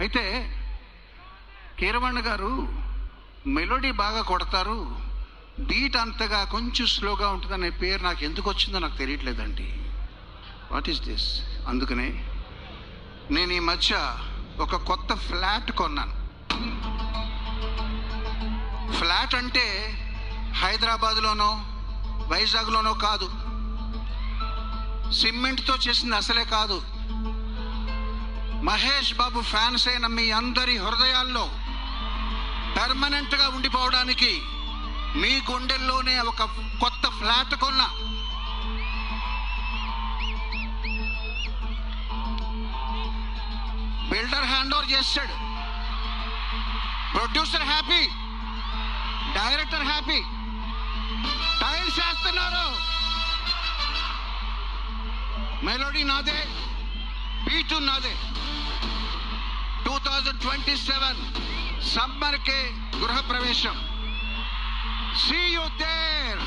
అయితే కీరవాణి గారు మెలోడీ బాగా కొడతారు, బీట్ అంతగా కొంచెం స్లోగా ఉంటుందనే పేరు నాకు ఎందుకు వచ్చిందో నాకు తెలియట్లేదండి. What is this? అందుకనే నేను ఈ మధ్య ఒక కొత్త ఫ్లాట్ కొన్నాను. ఫ్లాట్ అంటే హైదరాబాద్లోనో వైజాగ్లోనో కాదు, సిమెంట్తో చేసింది అసలే కాదు. మహేష్ బాబు ఫ్యాన్స్ అయిన మీ అందరి హృదయాల్లో పర్మనెంట్గా ఉండిపోవడానికి మీ గుండెల్లోనే ఒక కొత్త ఫ్లాట్ కొన్నా. బిల్డర్ హ్యాండ్ ఓవర్ చేశాడు, producer happy, director happy, tiles వేస్తున్నారు. మెలోడీ నాదే, బీటు నాదే. 2027 సమ్మర్ కే గృహ ప్రవేశం. See you there.